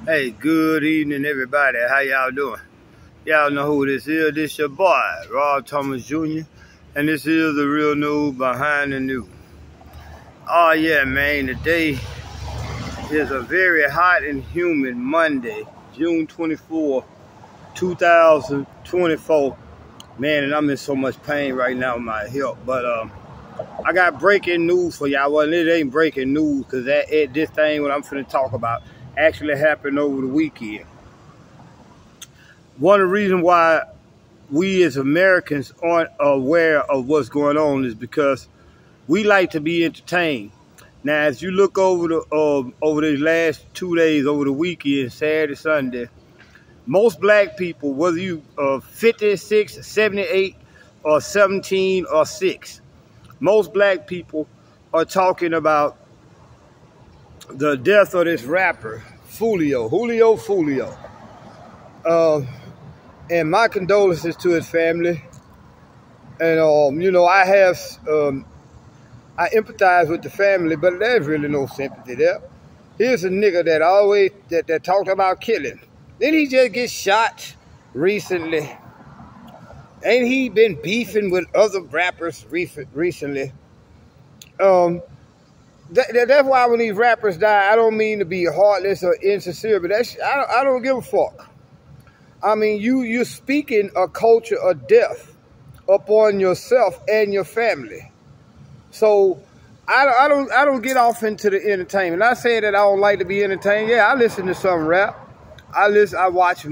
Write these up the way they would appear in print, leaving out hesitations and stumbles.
Hey, good evening, everybody. How y'all doing? Y'all know who this is. This your boy, Rob Thomas Jr., and this is the real news behind the news. Oh, yeah, man. Today is a very hot and humid Monday, June 24, 2024. Man, and I'm in so much pain right now with my hip. But I got breaking news for y'all. Well, it ain't breaking news because this thing, what I'm finna talk about, actually happened over the weekend. One of the reasons why we as Americans aren't aware of what's going on is because we like to be entertained. Now, as you look over these last 2 days, over the weekend, Saturday, Sunday, most black people, whether you 56, 78, or 17 or 6, most black people are talking about the death of this rapper, Julio. And my condolences to his family. And, you know, I empathize with the family, but there's really no sympathy there. Here's a nigga that talked about killing. Didn't he just get shot recently? Ain't he been beefing with other rappers recently? That's why when these rappers die, I don't mean to be heartless or insincere, but I don't give a fuck. I mean, you're speaking a culture of death upon yourself and your family. So I don't get off into the entertainment. I say that I don't like to be entertained. Yeah, I listen to some rap. I watch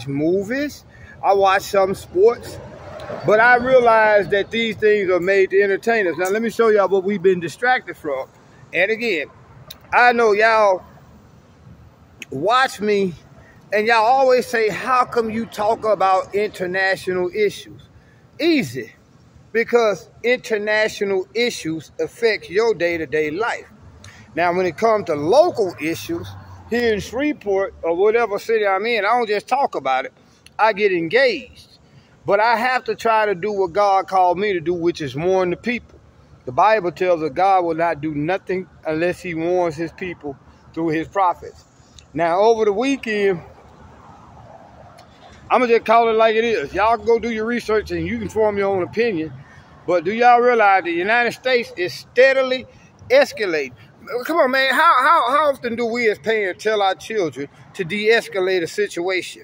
movies. I watch some sports. But I realize that these things are made to entertain us. Now let me show y'all what we've been distracted from. And again, I know y'all watch me. And y'all always say, how come you talk about international issues? Easy. Because international issues affect your day-to-day life. Now, when it comes to local issues, here in Shreveport or whatever city I'm in, I don't just talk about it. I get engaged. But I have to try to do what God called me to do, which is warn the people. The Bible tells us God will not do nothing unless he warns his people through his prophets. Now, over the weekend, I'm going to just call it like it is. Y'all go do your research and you can form your own opinion. But do y'all realize the United States is steadily escalating? Come on, man. How often do we as parents tell our children to de-escalate a situation?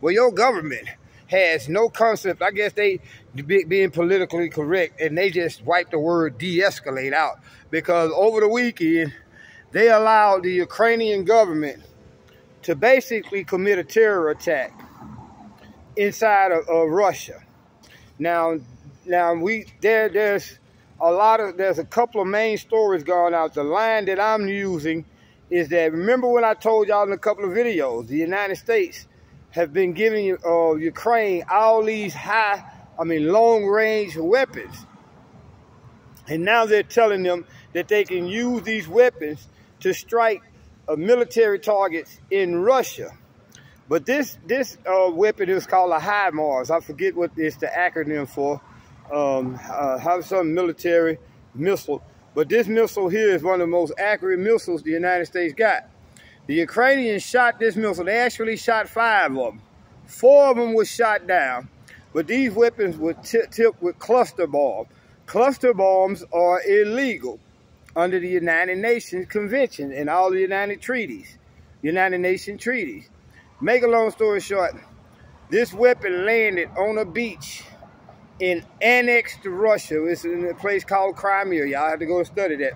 Well, your government has no concept. I guess they being politically correct, and they just wipe the word de-escalate out. Because over the weekend, they allowed the Ukrainian government to basically commit a terror attack inside of Russia. Now there's a couple of main stories going out. The line that I'm using is that, remember when I told y'all in a couple of videos, the United States have been giving Ukraine all these long-range weapons. And now they're telling them that they can use these weapons to strike military targets in Russia. But this weapon is called a HIMARS. I forget what it's the acronym for. Have some military missile. But this missile here is one of the most accurate missiles the United States got. The Ukrainians shot this missile. They actually shot 5 of them. 4 of them were shot down. But these weapons were tipped with cluster bombs. Cluster bombs are illegal under the United Nations Convention and all the United Nations treaties. Make a long story short, this weapon landed on a beach in annexed Russia. It's in a place called CRIMEA. Y'all have to go and study that.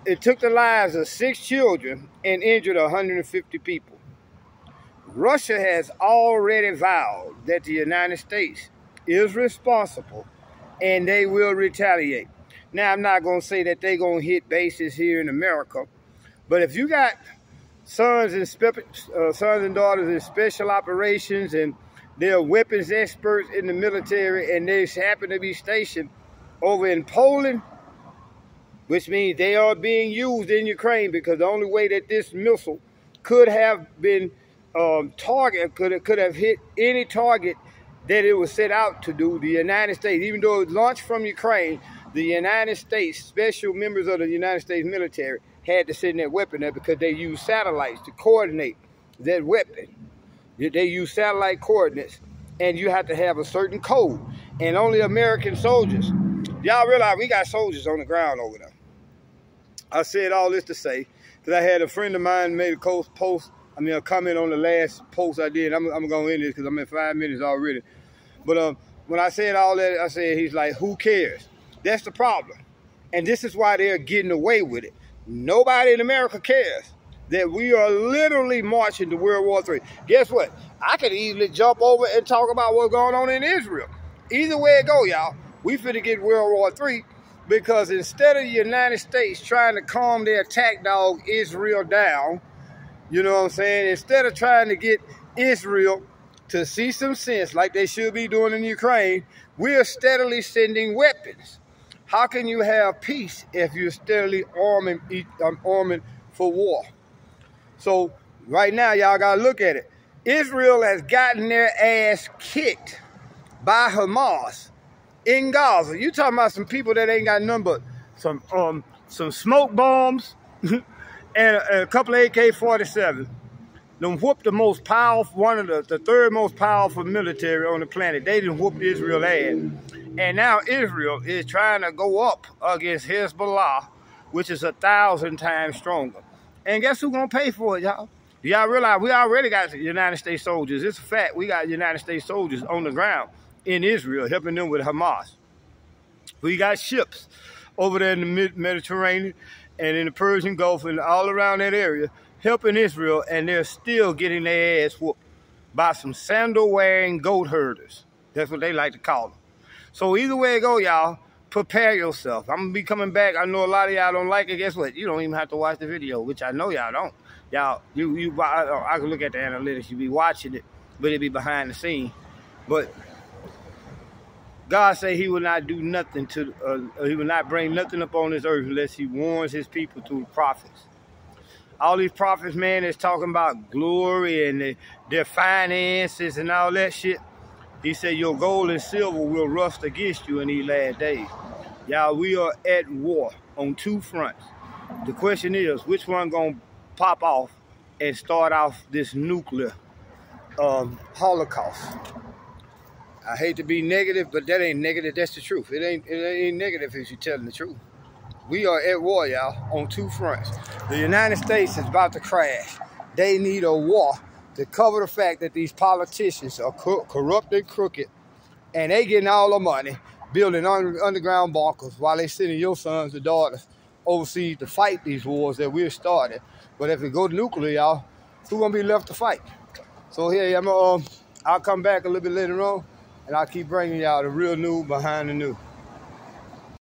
It took the lives of 6 children and injured 150 people. Russia has already vowed that the United States is responsible and they will retaliate. Now, I'm not going to say that they're going to hit bases here in America, but if you got sons and daughters in special operations and they're weapons experts in the military and they happen to be stationed over in Poland, which means they are being used in Ukraine, because the only way that this missile could have been could have hit any target that it was set out to do, the United States, even though it launched from Ukraine, the United States, special members of the United States military, had to send that weapon there because they used satellites to coordinate that weapon. They use satellite coordinates, and you have to have a certain code. And only American soldiers. Y'all realize we got soldiers on the ground over there. I said all this to say that I had a friend of mine made a comment on the last post I did. I'm going to end this because I'm in 5 minutes already. But when I said all that, I said, he's like, who cares? That's the problem. And this is why they're getting away with it. Nobody in America cares that we are literally marching to World War III. Guess what? I could easily jump over and talk about what's going on in Israel. Either way it go, y'all, we finna get World War III, because instead of the United States trying to calm their attack dog Israel down, you know what I'm saying? Instead of trying to get Israel to see some sense like they should be doing in Ukraine, we are steadily sending weapons. How can you have peace if you're steadily arming for war? So right now, y'all got to look at it. Israel has gotten their ass kicked by Hamas in Gaza. You talking about some people that ain't got nothing but some smoke bombs and a couple of AK-47. Them whooped the most powerful, one of the third most powerful military on the planet. They done whooped Israel ass. And now Israel is trying to go up against Hezbollah, which is 1,000 times stronger. And guess who's gonna pay for it, y'all? Y'all realize we already got United States soldiers. It's a fact. We got United States soldiers on the ground in Israel helping them with Hamas. We got ships over there in the Mediterranean and in the Persian Gulf and all around that area helping Israel, and they're still getting their ass whooped by some sandal-wearing goat herders. That's what they like to call them. So either way it go, y'all, prepare yourself. I'm going to be coming back. I know a lot of y'all don't like it. Guess what? You don't even have to watch the video, which I know y'all don't. Y'all, I can look at the analytics. You be watching it, but it be behind the scene. But God say he will not do nothing he will not bring nothing upon this earth unless he warns his people through the prophets. All these prophets, man, is talking about glory and their finances and all that shit. He said your gold and silver will rust against you in these last days. Y'all, we are at war on two fronts. The question is, which one gonna pop off and start off this nuclear holocaust? I hate to be negative, but that ain't negative. That's the truth. It ain't negative if you're telling the truth. We are at war, y'all, on two fronts. The United States is about to crash. They need a war to cover the fact that these politicians are corrupt and crooked, and they getting all the money, building underground bunkers while they sending your sons and daughters overseas to fight these wars that we're starting. But if it go to nuclear, y'all, who's gonna be left to fight? So here, I'll come back a little bit later on, and I'll keep bringing y'all the real news behind the news.